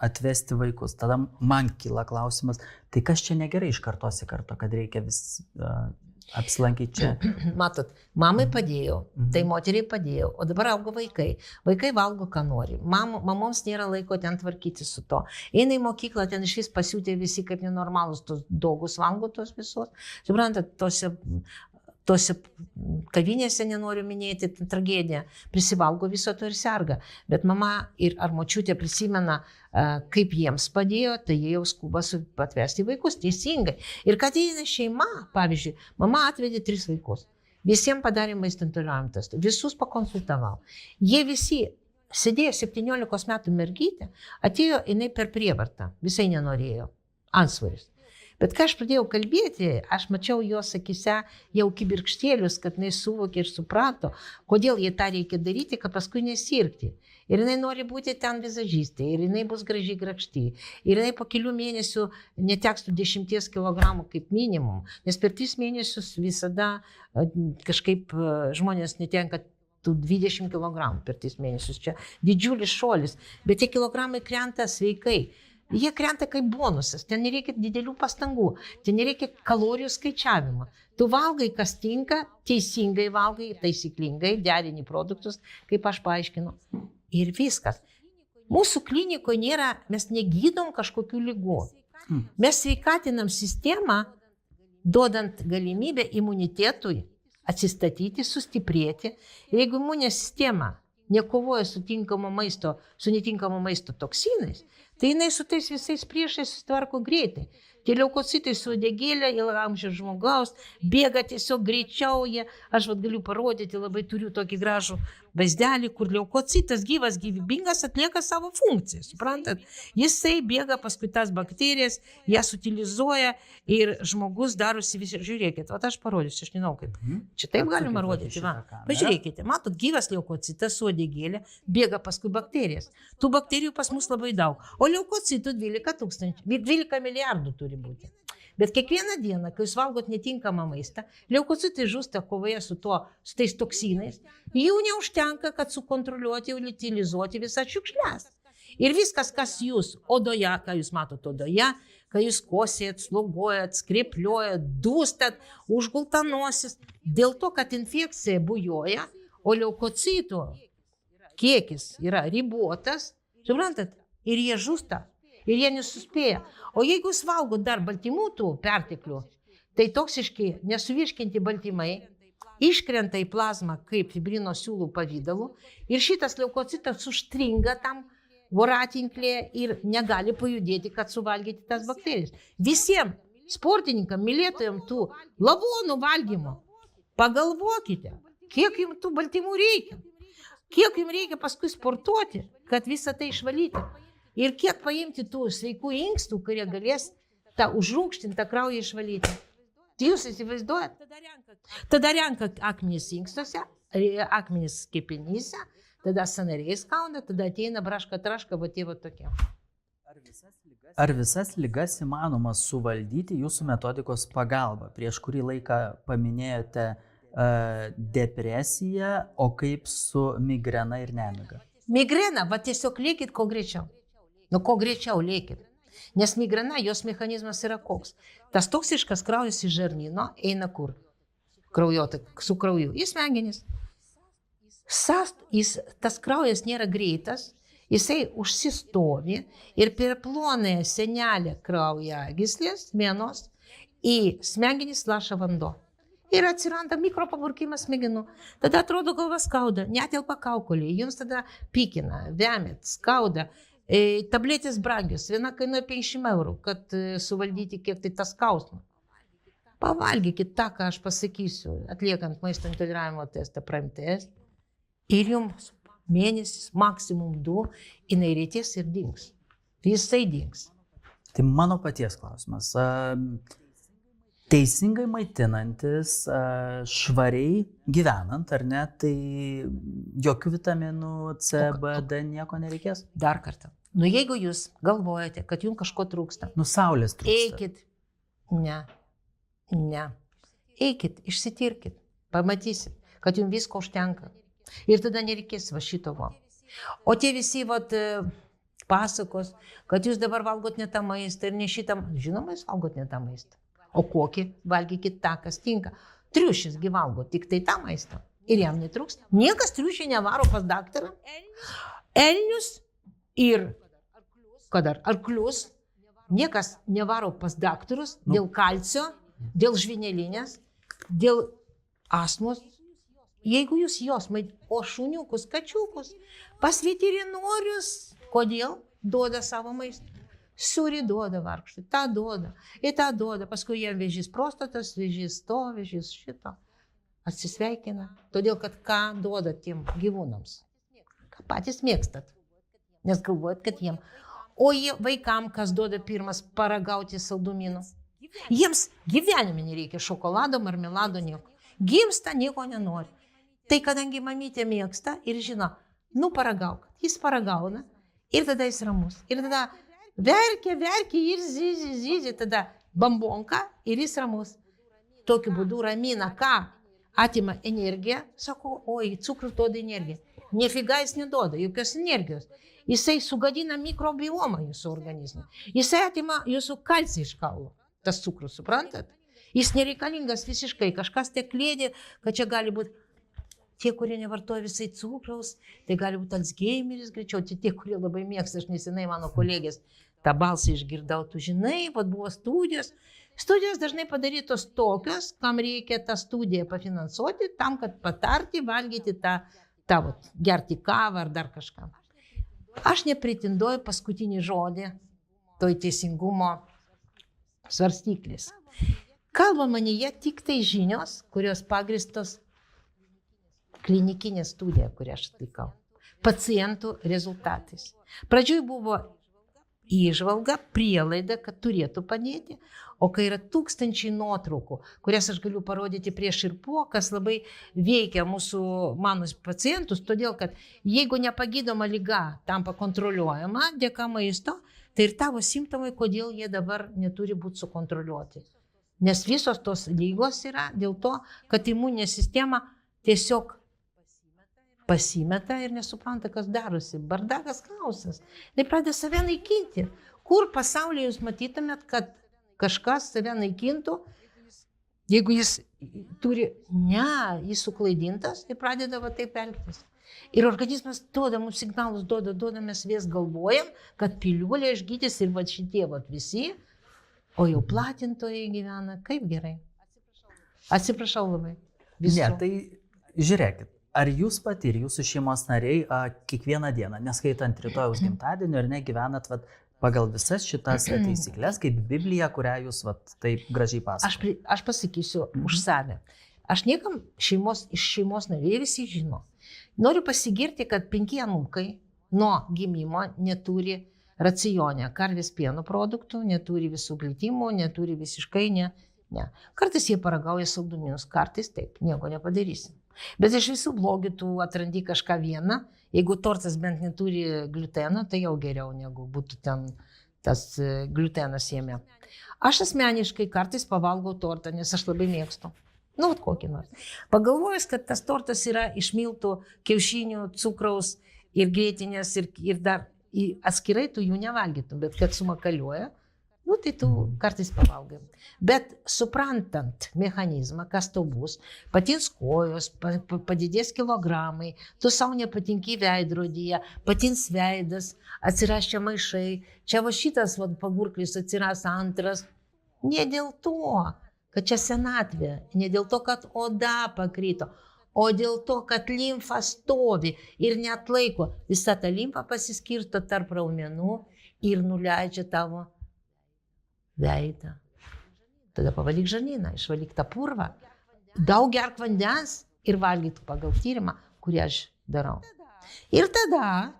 atvesti vaikus. Tada man kyla klausimas, tai kas čia negerai iš kartos į kartą, kad reikia vis apsilankyti čia? Matot, mamai padėjau, tai moteriai padėjau, o dabar auga vaikai. Vaikai valgo, ką nori. Mamoms nėra laiko ten tvarkyti su to. Eina į mokyklą, ten iš vis pasiūtė visi kaip nenormalus, tos dogus valgo tos visos. Suprantat, tose kavinėse, nenoriu minėti, tragedija, prisivalgo viso to ir serga. Bet mama ir ar močiutė prisimena, kaip jiems padėjo, tai jie jau skuba atvesti vaikus, teisingai. Ir kad eina šeima, pavyzdžiui, mama atvedė 3 vaikus. Visiems padarė maisto intoleravimo testą, visus pakonsultavau. Jie visi sėdėjo 17 metų mergytė, atėjo jinai per prievartą, visai nenorėjo, antsvoris. Bet ką aš pradėjau kalbėti, aš mačiau jos akise jau kibirkštėlius, kad jinai suvokė ir suprato, kodėl jie tą reikia daryti, kad paskui nesirgti. Ir jinai nori būti ten vizažistė, ir jinai bus gražiai grakšti. Ir jinai po kelių mėnesių netekstų 10 kg kaip minimum, nes per 3 mėnesius visada kažkaip žmonės netenka tų 20 kg per 3 mėnesius. Čia didžiulis šuolis, bet tie kilogramai krenta sveikai. Jie krenta kaip bonusas, ten nereikia didelių pastangų, ten nereikia kalorijų skaičiavimo. Tu valgai, kas tinka, teisingai valgai, taisyklingai, derini produktus, kaip aš paaiškinu. Ir viskas. Mūsų klinikoje nėra, mes negydom kažkokių lygų. Mes sveikatinam sistemą, duodant galimybę imunitetui atsistatyti, sustiprėti. Ir jeigu imuninė sistema nekovoja su netinkamo maisto toksinais, tai jinai su tais visais priešais susitvarko greitai. Tie leukocitai su uodegėle ilgaamžio žmogaus bėga tiesiog greičiau. Aš galiu parodyti, labai turiu tokį gražų vaizdelį, kur leukocitas gyvas, gyvybingas atlieka savo funkciją. Suprantat? Jisai bėga paskui tas bakterijas, jas utilizuoja ir žmogus darosi visi. Žiūrėkit, aš parodysiu, aš nežinau kaip. Čia taip galima rodyti. Pažiūrėkite, matot, gyvas leukocitas su uodegėle bėga paskui bakterijas. Tų bakterijų pas mus labai daug. O leukocitų 12 milijardų turi būti. Bet kiekvieną dieną, kai jūs valgot netinkamą maistą, leukocitai žūsta kovoje su tais toksinais, jų neužtenka, kad sukontroliuoti, utilizuoti visas šiukšles. Ir viskas, kas jūs odoje, ką jūs matot odoje, kai jūs kosėjat, slogojat, skrepliojat, dūstat, užgulta nosis, dėl to, kad infekcija bujoja, o leukocitų kiekis yra ribotas, suprantat, ir jie žūsta. Ir jie nesuspėja. O jeigu jūs valgot dar baltymų tų perteklių, tai toksiški, nesuvirškinti baltymai iškrenta į plazmą kaip fibrino siūlų pavidalu ir šitas leukocitas užstringa tam voratinklėje ir negali pajudėti, kad suvalgyti tas bakterijas. Visiems sportininkam, mylėtojams tų lavonų valgymo, pagalvokite, kiek jums tų baltymų reikia, kiek jums reikia paskui sportuoti, kad visą tai išvalyti. Ir kiek paimti tų sveikų inkstų, kurie galės tą užrūgštintą kraują išvalyti. Jūs įsivaizduojat? Tada renka akmenys inkstuose, akmenys kepenyse, tada sąnariai skauna, tada ateina braška traška, va tie va tokie. Ar visas ligas įmanoma suvaldyti jūsų metodikos pagalba? Prieš kurį laiką paminėjote depresiją, o kaip su migrena ir nemiga? Migrena, va tiesiog lėkit kuo greičiau. Kuo greičiau lėkit. Nes migrena, jos mechanizmas yra koks. Tas toksiškas kraujas iš žarnyno eina kur? Su krauju. Į smegenis. Tas kraujas nėra greitas, jisai užsistovi ir per plonąją sienelę kraujagyslės venos į smegenis laša vanduo. Ir atsiranda mikropaburkimas smegenų. Tada atrodo galva skauda, netelpa kaukolė, jums tada pykina, vemit, skauda. Tabletės brangios, viena kainuoja 50 eurų, kad suvaldyti kiek tai tas skausmas. Pavalgykit tą, ką aš pasakysiu, atliekant maisto intoleravimo testą PRMTS ir jums mėnesis, maksimum 2, jinai reikės ir dings. Visai dings. Tai mano paties klausimas. Teisingai maitinantis, švariai gyvenant, ar ne, tai jokių vitaminų C, B, D nieko nereikės? Dar kartą. Jeigu jūs galvojate, kad jums kažko trūksta, saulės trūksta. Eikit. Ne. Eikit, išsitirkit, pamatysit, kad jums visko užtenka. Ir tada nereikės va šito. O tie visi pasakos, kad jūs dabar valgot ne tą maistą ir ne šitą. Žinoma, jūs valgot ne tą maistą. O kokį? Valgykit tą, kas tinka. Triušis gyvalgo tik tai tą maistą. Ir jam netrūksta. Niekas triušį nevaro pas daktarą. Elnius ir arklius. Niekas nevaro pas daktarus dėl kalcio, dėl žvynelinės, dėl astmos. Jeigu jūs jos o šuniukus, kačiukus, pas veterinorius, kodėl duoda savo maistą? Sūrį duoda vargšui, tą duoda, ir tą duoda, paskui jam vėžys prostatas, vėžys to, vėžys šito. Atsisveikina, todėl kad ką duoda tiem gyvūnams? Ką patys mėgstat, nes galvojat, kad jiem. O vaikam, kas duoda pirmas, paragauti saldumynų. Jiems gyvenime nereikia šokolado, marmelado, nieko. Gimsta, nieko nenori. Tai kadangi mamytė mėgsta ir žino, paragauk, jis paragauna ir tada jis ramus. Ir tada verkia ir zyzi, tada bambonka ir jis ramus. Tokiu būdu ramina ką? atima energiją, sako, oi, cukrus duoda energiją. Nefiga jis neduoda, jokios energijos. Jisai sugadina mikrobiomą jūsų organizme. Jisai atima jūsų kalcį iš kaulo, tas cukrus, suprantat? Jis nereikalingas visiškai, kažkas te klėdė, kad čia gali būti tie, kurie nevartoja visai cukraus, tai gali būti Alzheimeris greičiau, tie, kurie labai mėgsta, aš nesenai mano kolegės tą balsą išgirdau, tu žinai, vat buvo studijos. Studijos dažnai padarytos tokios, kam reikia tą studiją pafinansuoti, tam, kad patarti, valgyti tą gerti kavą ar dar kažką. Aš nepretenduoju paskutinį žodį toj teisingumo svarstyklės. Kalba manyje tik tai žinios, kurios pagristos klinikinė studija, kurią aš atlikau. Pacientų rezultatais. Pradžioj buvo įžvalga, prielaida, kad turėtų padėti, o kai yra tūkstančiai nuotraukų, kurias aš galiu parodyti prieš ir po, kas labai veikia mano pacientus, todėl kad jeigu nepagydoma liga tampa kontroliuojama dėka maisto, tai ir tavo simptomai, kodėl jie dabar neturi būti sukontroliuoti. Nes visos tos lygos yra dėl to, kad imuninė sistema tiesiog pasimeta ir nesupranta, kas darosi. Bardakas chaosas. Tai pradeda save naikinti. Kur pasaulyje jūs matytumėt, kad kažkas save naikintų, jeigu jis turi, jis suklaidintas, tai pradeda va taip elgtis. Ir organizmas duoda mums signalus, duoda, mes vis galvojam, kad piliulė išgydys ir va šitie va visi, o jau platintojai gyvena, kaip gerai. Atsiprašau labai. Visų. Ne, tai žiūrėkit. Ar jūs pati ir jūsų šeimos nariai kiekvieną dieną, neskaitant rytojaus gimtadienio, ir negyvenat pagal visas šitas taisyklės, kaip Biblija, kurią jūs taip gražiai pasakojate? Aš pasakysiu už save. Aš niekam iš šeimos nariai visi žino. Noriu pasigirti, kad 5 anūkai nuo gimimo neturi racione karvės pieno produktų, neturi visų glitimų, neturi visiškai ne. Kartais jie paragauja saldumynus, kartais taip, nieko nepadarysim. Bet iš visų blogių tu atrandi kažką vieną, jeigu tortas bent neturi gliuteno, tai jau geriau negu būtų ten tas gliutenas jame. Aš asmeniškai kartais pavalgau tortą, nes aš labai mėgstu. Kokį nors. Pagalvojus, kad tas tortas yra iš miltų, kiaušinių, cukraus ir grietinės ir dar atskirai tu jų nevalgytum, bet kad sumakaliuoja, tai tu kartais pavalgai. Bet suprantant mechanizmą, kas tau bus, patins kojos, padidės kilogramai, tu savo nepatinki veidrodyje, patins veidas, atsiras čia maišai, čia va šitas pagurklis atsiras antras. Ne dėl to, kad čia senatvė, ne dėl to, kad oda pakrito, o dėl to, kad limfa stovi ir neatlaiko. Visa ta limfa pasiskirsto tarp raumenų ir nuleidžia tavo veidą. Tada pavalyk žarnyną, išvalyk tą purvą, daug gerk vandens ir valgyk pagal tyrimą, kurį aš darau. Ir tada,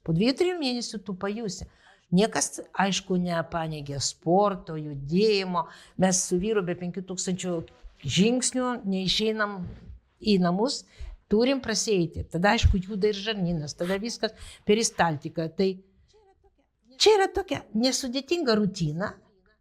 po 2-3 mėnesių tu pajusi. Niekas, aišku, nepaneigė sporto, judėjimo. Mes su vyru be 5000 žingsnių neišeinam į namus, turim prasieiti. Tada, aišku, juda ir žarnynas, tada viskas peristaltika. Tai čia yra tokia nesudėtinga rutina,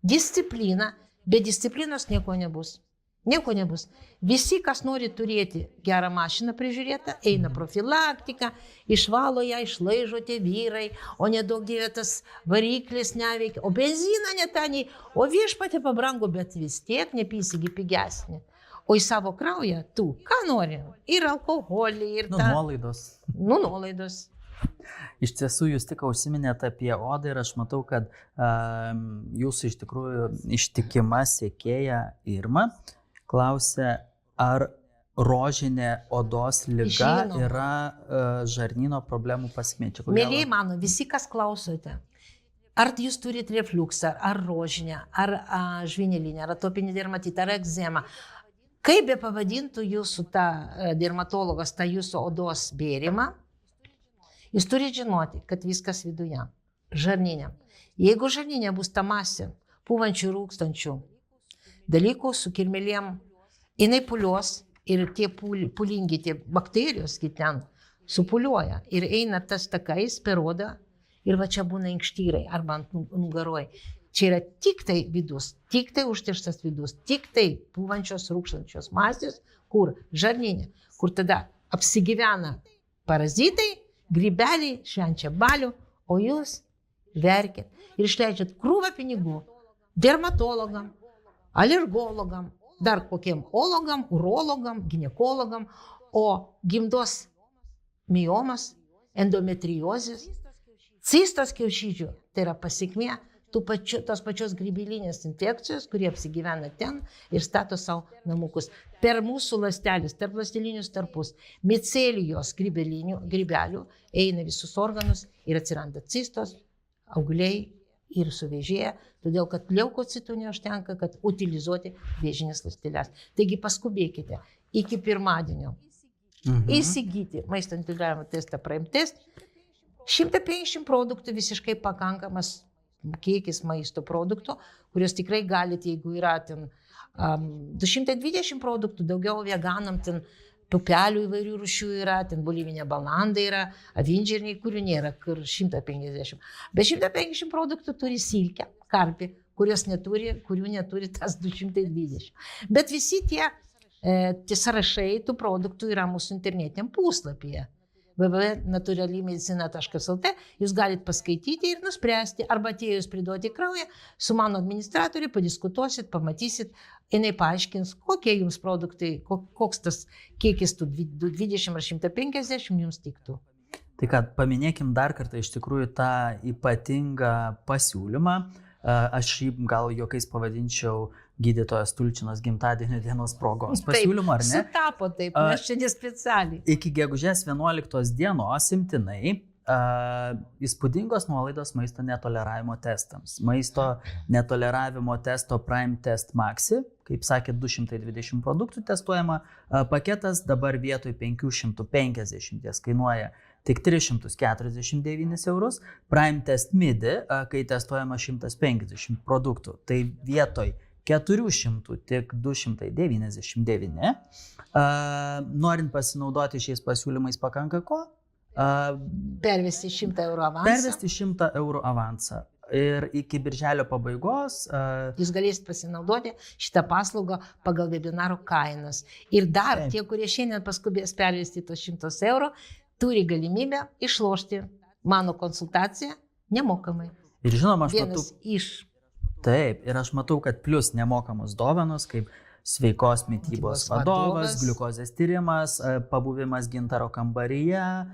disciplina, be disciplinos nieko nebus. Nieko nebus. Visi, kas nori turėti gerą mašiną prižiūrėtą, eina profilaktiką, išvalo ją, išlaižo tie vyrai, o nedaug dievė tas variklis neveikia, o benziną netaniai, o viešpatė pabrango, bet vis tiek nepysigi pigesnį. O į savo kraują tu, ką nori? Ir alkoholį, ir tą... Nuolaidos. Nuolaidos. Iš tiesų, jūs tik užsiminėte apie odą ir aš matau, kad jūsų iš tikrųjų ištikima sekėja Irma klausia, ar rožinė odos liga yra žarnyno problemų pasekmė. Mėlyje mano, visi, kas klausote, ar jūs turite refliuksą, ar rožinę, ar žvynelinę, ar atopinį dermatitą, ar egzemą, kaip be pavadintų jūsų dermatologas tą jūsų odos bėrimą, jūs turite žinoti, kad viskas viduje, žarnyne. Jeigu žarnyne bus ta masė, pūvančių ir rūkstančių dalykų su kirmėlėm, jinai puliuos ir tie pulingi, tie bakterijos ten supuliuoja ir eina tas takais per odą ir va čia būna inkštyrai arba ant nugaroj. Čia yra tik tai vidus, tik tai užterštas vidus, tik tai pūvančios, rūkštančios masės, kur žarnyne, kur tada apsigyvena parazitai, grybeliai, švenčia balių, o jūs verkit ir išleidžiat krūvą pinigų dermatologam, alergologam, dar kokiem ologam, urologam, ginekologam, o gimdos miomas, endometriozės, cistos kiaušidžių, tai yra pasekmė tos pačios grybelinės infekcijos, kurie apsigyvena ten ir stato savo namukus. Per mūsų ląsteles, tarp ląstelinius tarpus, micelijos grybelių eina visus organus ir atsiranda cistos, augliai ir suvėžėja, todėl kad leukocitų neužtenka, kad utilizuoti vėžinės ląsteles. Taigi paskubėkite iki pirmadienio įsigyti maisto integravimo testą Prime Test. 150 produktų visiškai pakankamas kiekis maisto produktų, kurios tikrai galite, jeigu yra ten 220 produktų, daugiau veganam, ten pupelių įvairių rūšių yra, ten bolivinė balanda yra, avinžirniai, kurių nėra, kur 150. Bet 150 produktų turi silkę, karpį, kurių neturi tas 220. Bet visi tie sąrašai tų produktų yra mūsų internetiniam puslapyje. www.naturalimedicina.lt. Jūs galite paskaityti ir nuspręsti, arba atėjus priduoti kraują, su mano administratoriu padiskutuosit, pamatysit, jinai paaiškins, kokie jums produktai, koks tas kiekis tų 20 ar 150 jums tiktų. Tai kad paminėkim dar kartą iš tikrųjų tą ypatingą pasiūlymą. Aš jį gal juokais pavadinčiau gydytojas Tulčinos gimtadienio dienos progos pasiūlymą, ar ne? Sutapo taip, nes čia nespecialiai. Iki gegužės 11 dienos imtinai įspūdingos nuolaidos maisto netoleravimo testams. Maisto netoleravimo testo Prime Test Maxi, kaip sakė, 220 produktų testuojama paketas, dabar vietoj 550 kainuoja tik 349 eurus. Prime Test Midi, kai testuojama 150 produktų, tai vietoj 400 tik 299. Norint pasinaudoti šiais pasiūlymais pakanka ko? Pervesti 100 eurų avansą. Pervesti 100 eurų avansą. Ir iki birželio pabaigos jūs galėsite pasinaudoti šitą paslaugą pagal webinaro kainas. Ir dar tie, kurie šiandien paskubės pervesti tos 100 eurų, turi galimybę išlošti mano konsultaciją nemokamai. Ir žinoma, aš matau. Taip, ir aš matau, kad plus nemokamos dovanos, kaip sveikos mitybos vadovas, gliukozės tyrimas, pabuvimas gintaro kambaryje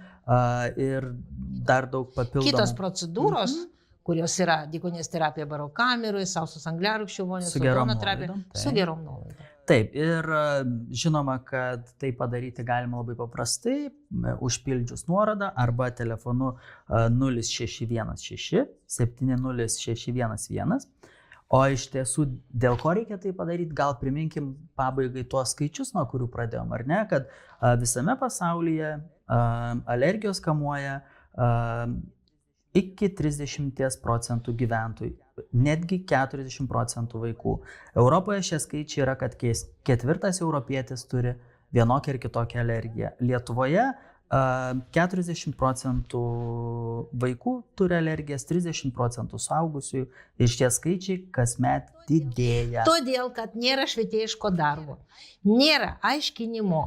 ir dar daug papildomų. Kitos procedūros, kurios yra dygonės terapija barokameroje, sausos angliarūgščių vonės, su gerom nuolaidom. Taip, ir žinoma, kad tai padaryti galima labai paprastai, užpildžius nuorodą arba telefonu 0616 700611. O iš tiesų, dėl ko reikia tai padaryti, gal priminkim pabaigai tuos skaičius, nuo kurių pradėjom, ar ne, kad visame pasaulyje alergijos kamuoja iki 30% gyventojų, netgi 40% vaikų. Europoje šie skaičiai yra, kad ketvirtas europietis turi vienokią ir kitokią alergiją. Lietuvoje 40% vaikų turi alergijas, 30% suaugusiųjų ir šie skaičiai kasmet didėja. Todėl, kad nėra švietėjiško darbo, nėra aiškinimo,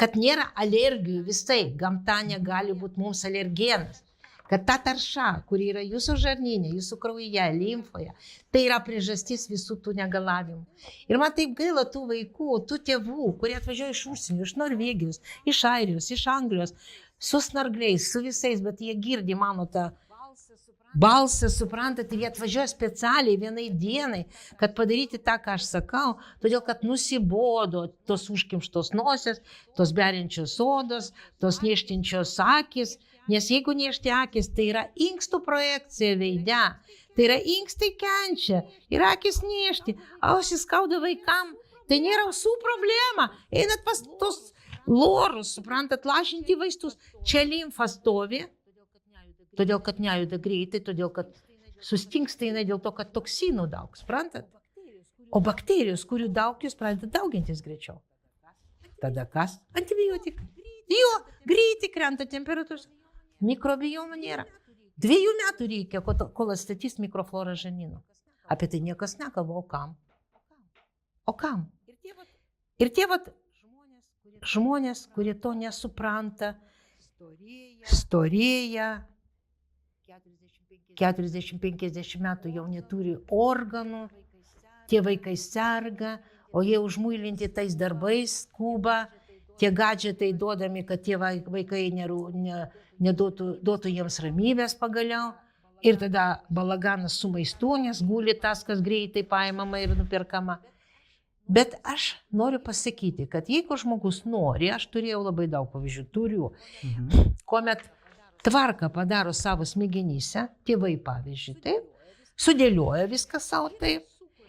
kad nėra alergijų visai, gamta negali būti mums alergenas. Kad ta tarša, kuri yra jūsų žarnyne, jūsų kraujyje, limfoje, tai yra priežastis visų tų negalavimų. Ir man taip gaila tų vaikų, tų tėvų, kurie atvažiuoja iš užsienio, iš Norvegijos, iš Airijos, iš Anglijos, su snargliais, su visais, bet jie girdi mano tą balsą, suprantate, jie atvažiuoja specialiai vienai dienai, kad padaryti tą, ką aš sakau, todėl kad nusibodo tos užkimštos nosies, tos beriančios odos, tos niežtinčios akys. Nes jeigu niežti akis, tai yra inkstų projekcija veide, tai yra inkstai kenčia ir akis niežti, ausis skauda vaikam, tai nėra ausų problema, einat pas tos lorus, suprantat, lašinti vaistus, čia limfa stovi, todėl kad nejuda greitai, todėl kad sustingsta jinai dėl to, kad toksinų daug, suprantat, o bakterijos, kurių daug, jūs pradeda daugintis greičiau. Tada kas? Antibiotikai. Jo, greitai krenta temperatūros. Mikrobiomų nėra. 2 metų reikia, kol atstatys mikroflorą žarnyno. Apie tai niekas nekalba, o kam? O kam? Ir tie vat žmonės, kurie to nesupranta, storėja, 40-50 metų jau neturi organų, tie vaikai serga, o jie užmuilinti tais darbais skuba, tie gadžetai duodami, kad tie vaikai duotų jiems ramybės pagaliau. Ir tada balaganas su maistu, nes guli tas, kas greitai paimama ir nuperkama. Bet aš noriu pasakyti, kad jeigu žmogus nori, aš turėjau labai daug pavyzdžių, kuomet tvarką padaro savo smegenyse, tėvai pavyzdžiui, taip, sudėlioja viską savo taip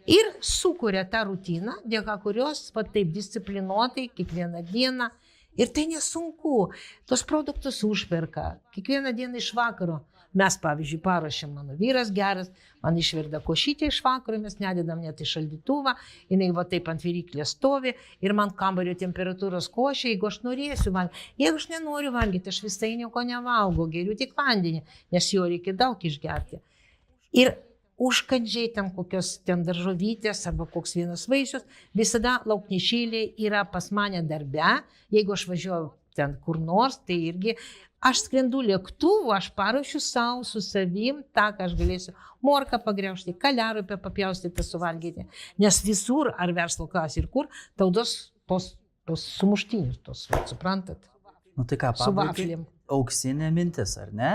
ir sukuria tą rutiną, dėka kurios taip disciplinuotai kiekvieną dieną. Ir tai nesunku, tos produktus užperka, kiekvieną dieną iš vakaro. Mes, pavyzdžiui, paruošėm, mano vyras geras, man išverda košytę iš vakaro, mes nededam net į šaldytuvą, jinai va taip ant viryklės stovi ir man kambario temperatūros košė, jeigu aš norėsiu valgyti. Jeigu aš nenoriu valgyti, aš visai nieko nevalgau, geriu tik vandenį, nes jo reikia daug išgerti. Ir užkandžiai ten kokios ten daržovytės arba koks vienas vaisius, visada lauknešėliai yra pas mane darbe, jeigu aš važiuoju ten kur nors, tai irgi aš skrendu lėktuvu, aš paruošiu savo su savim tą, ką aš galėsiu morką pagriaužti, kaliarupę papjaustyti, suvalgyti. Nes visur, ar verslo klasė ir kur, taudos tos sumuštinius, suprantat? Nu tai ką, pabaigai, auksinė mintis, ar ne?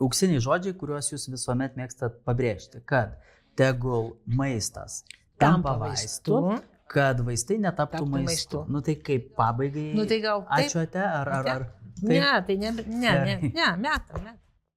Auksiniai žodžiai, kuriuos jūs visuomet mėgstat pabrėžti, kad tegul maistas tampa vaistu, kad vaistai netaptų maistu. Nu tai kaip pabaigai, Nu tai gal ačiū ate, ar Ne, tai ne, metam.